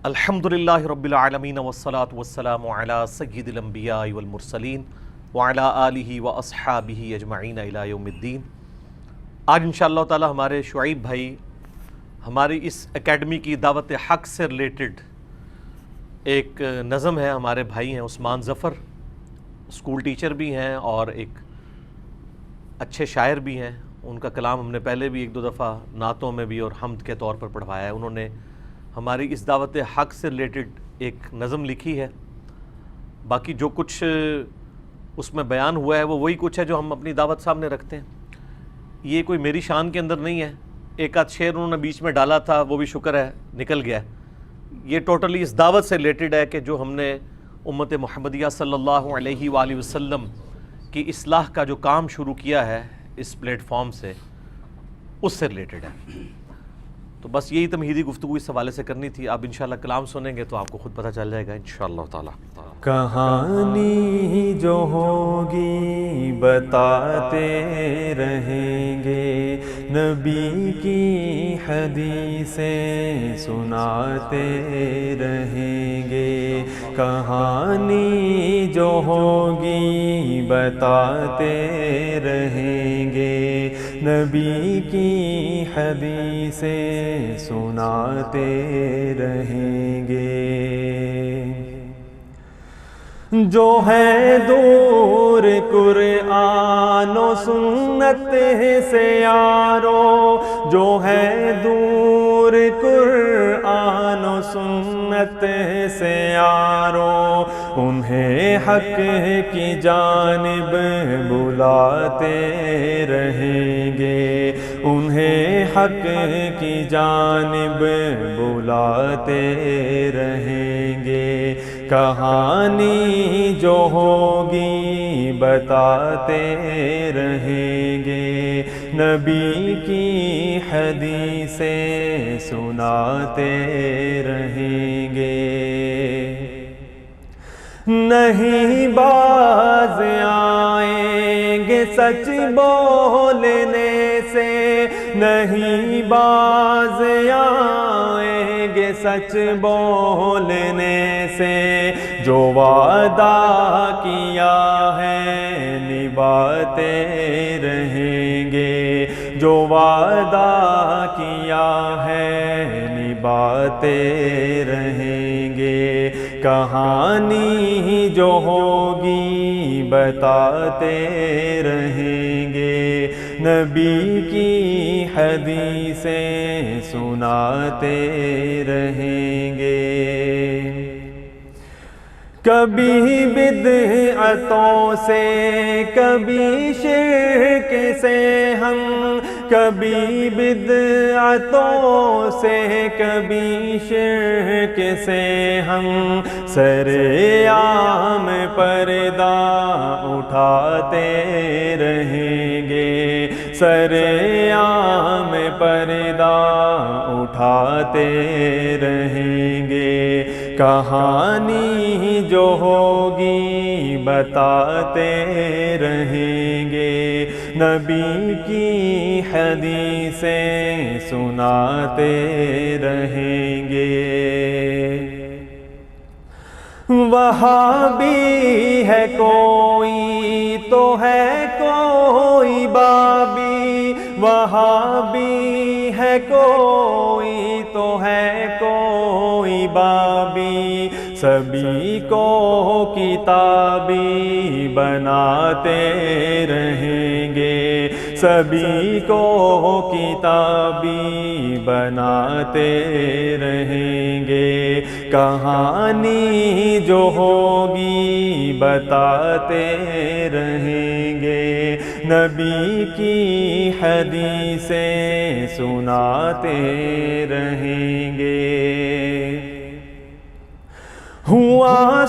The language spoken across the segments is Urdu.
الحمدللہ رب العالمین والصلاة والسلام علی سید الانبیاء والمرسلین وعلی آلہ واصحابہ اجمعین الی یوم الدین۔ آج انشاءاللہ تعالی ہمارے شعیب بھائی ہماری اس اکیڈمی کی دعوت حق سے ریلیٹڈ ایک نظم ہے، ہمارے بھائی ہیں عثمان ظفر، اسکول ٹیچر بھی ہیں اور ایک اچھے شاعر بھی ہیں۔ ان کا کلام ہم نے پہلے بھی ایک دو دفعہ نعتوں میں بھی اور حمد کے طور پر پڑھوایا ہے۔ انہوں نے ہماری اس دعوت حق سے ریلیٹڈ ایک نظم لکھی ہے، باقی جو کچھ اس میں بیان ہوا ہے وہ وہی کچھ ہے جو ہم اپنی دعوت سامنے رکھتے ہیں۔ یہ کوئی میری شان کے اندر نہیں ہے، ایک آدھ شعر انہوں نے بیچ میں ڈالا تھا، وہ بھی شکر ہے نکل گیا ہے۔ یہ ٹوٹلی اس دعوت سے ریلیٹڈ ہے کہ جو ہم نے امت محمدیہ صلی اللہ علیہ وآلہ وسلم کی اصلاح کا جو کام شروع کیا ہے اس پلیٹ فارم سے، اس سے ریلیٹڈ ہے۔ تو بس یہی تمہیدی گفتگو اس حوالے سے کرنی تھی۔ آپ انشاءاللہ کلام سنیں گے تو آپ کو خود پتہ چل جائے گا انشاءاللہ تعالی۔ کہانی جو ہوگی بتاتے رہیں گے، نبی کی حدیثیں سناتے رہیں گے۔ کہانی جو ہوگی بتاتے رہیں گے، نبی کی حدیثیں سناتے رہیں گے۔ جو ہے دور قرآن و سنت سے یارو، جو ہے دور قرآن و سنت سے یارو، انہیں حق کی جانب بلاتے رہیں گے، انہیں حق کی جانب بلاتے رہیں گے۔ کہانی جو ہوگی بتاتے رہیں گے، نبی کی حدیثیں سناتے رہیں گے۔ نہیں باز آئیں گے سچ بولنے سے، نہیں باز آئیں گے سچ بولنے سے، جو وعدہ کیا ہے نبھاتے رہیں گے، جو وعدہ کیا ہے نبھاتے رہیں گے۔ کہانی جو ہوگی بتاتے رہیں گے، نبی کی حدیثیں سناتے رہیں گے۔ کبھی بدعتوں سے کبھی شرک سے ہم، کبھی بدعتوں سے کبھی شرک سے ہم، سر عام پردہ اٹھاتے رہیں گے، سر عام پردہ اٹھاتے رہیں گے۔ کہانی جو ہوگی بتاتے رہیں گے، نبی کی حدیثیں سناتے رہیں گے۔ وہابی ہے کوئی تو ہے کوئی بابی، وہابی ہے کوئی تو ہے کوئی بابی، سبھی کو کتابی بناتے رہیں گے، سبھی کو کتابی بناتے رہیں گے۔ کہانی جو ہوگی بتاتے رہیں گے، نبی کی حدیثیں سناتے رہیں گے۔ ہوا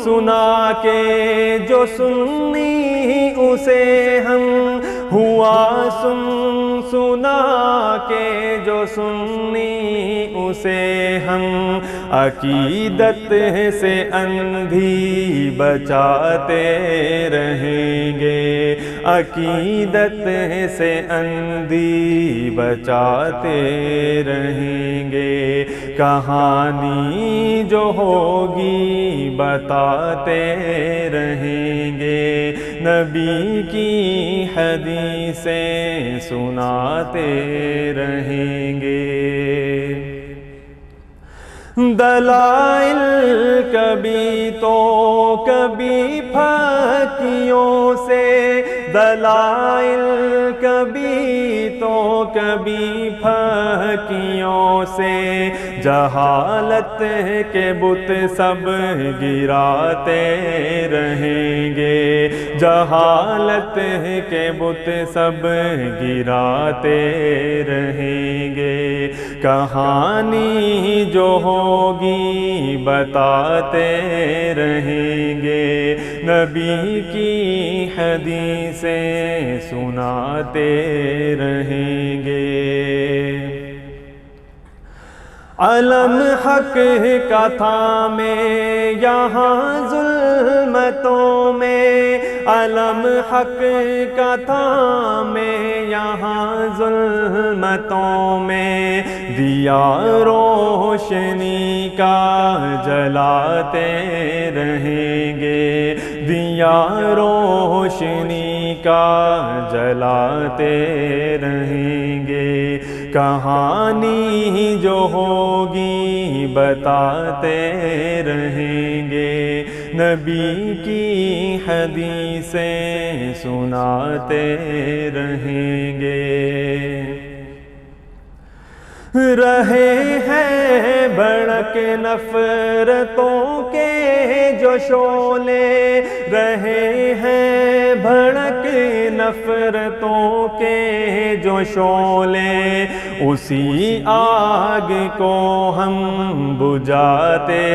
سنا کے جو سنی اسے ہم، ہوا سنا کے جو سنی اسے ہم عقیدت سے اندھی بچاتے رہیں گے، عقیدت سے اندھی بچاتے رہیں گے، کہانی جو ہوگی بتاتے رہیں گے، نبی کی حدیثیں سناتے رہیں گے۔ دلائل کبھی تو کبھی پھکیوں سے، دلائل کبھی تو کبھی پھکیوں سے، جہالت کے بت سب گراتے رہیں گے، جہالت کے بت سب گراتے رہیں گے، کہانی جو ہوگی بتاتے رہیں گے، نبی کی حدیثیں سناتے رہیں گے۔ علم حق کا تھامے یہاں ظلمتوں میں، علم حق کا تھامے یہاں ظلمتوں میں، دیا روشنی کا جلاتے رہیں گے، دیا روشنی کا جلاتے رہیں گے، کہانی جو ہوگی بتاتے رہیں گے، نبی کی حدیثیں سناتے رہیں گے۔ رہے ہیں بھڑک نفرتوں کے جو شعلے، رہے ہیں بھڑک نفرتوں کے جو شعلے، اسی آگ کو ہم بجھاتے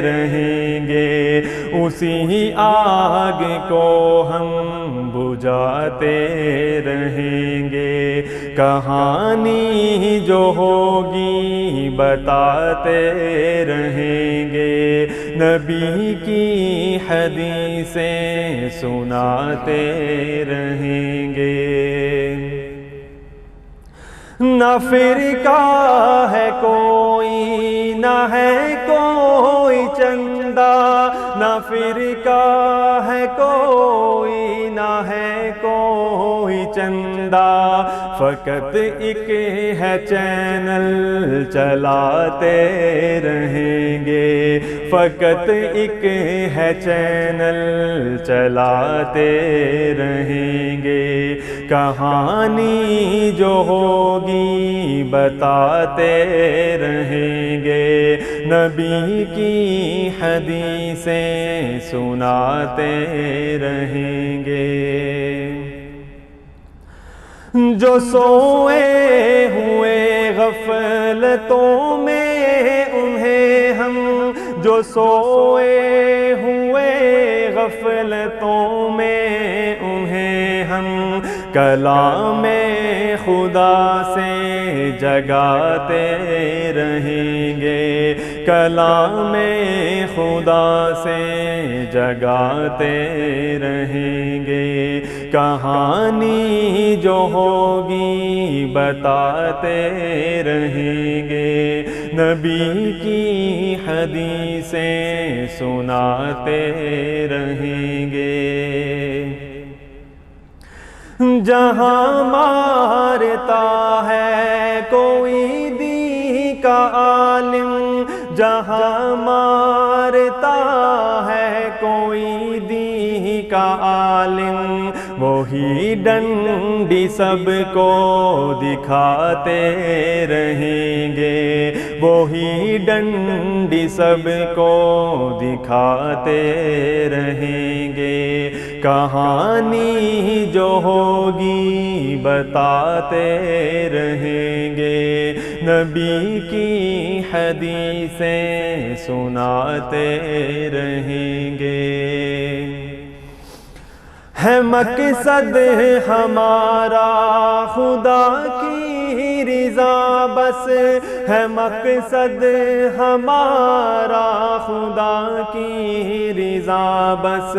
رہیں گے، اسی آگ کو ہم بجھاتے رہیں گے، کہانی جو ہوگی بتاتے رہیں گے، نبی کی حدیثیں سناتے رہیں گے۔ نہ فرقہ ہے کوئی، نہ ہے کوئی چندہ، نہ فرقہ ہے کوئی، نہ ہے کوئی چندہ، فقط ایک ہے چینل چلاتے رہیں گے، فقط ایک ہے چینل چلاتے رہیں گے، کہانی جو ہوگی بتاتے رہیں گے، نبی کی حدیثیں سناتے رہیں گے۔ جو سوئے ہوئے غفلتوں میں انہیں ہم، جو سوئے ہوئے غفلتوں میں انہیں ہم، کلام خدا سے جگاتے رہیں گے، کلام خدا سے جگاتے رہیں گے، کہانی جو ہوگی بتاتے رہیں گے، نبی کی حدیثیں سناتے رہیں گے۔ جہاں مارتا ہے کوئی دین کا عالم، جہاں مارتا ہے کوئی دین کا عالم، وہی ڈنڈی سب کو دکھاتے رہیں گے، وہی ڈنڈی سب کو دکھاتے رہیں گے، کہانی جو ہوگی بتاتے رہیں گے، نبی کی حدیثیں سناتے رہیں گے۔ ہے مقصد ہمارا خدا کی رضا بس، ہے مقصد ہمارا خدا کی رضا بس،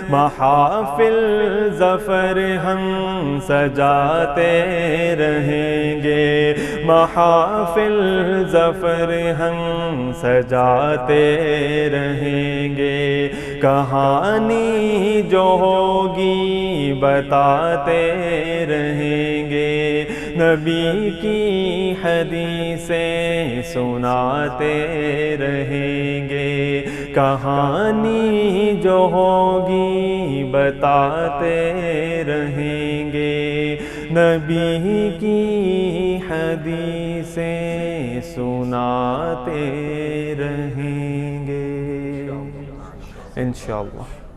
محافل ظفر ہم سجاتے رہیں گے، محافل ظفر ہم سجاتے رہیں گے، کہانی جو ہوگی بتاتے رہیں گے، نبی کی حدیثیں سناتے رہیں گے، کہانی جو ہوگی بتاتے رہیں گے، نبی کی حدیثیں سناتے رہیں گے انشاءاللہ۔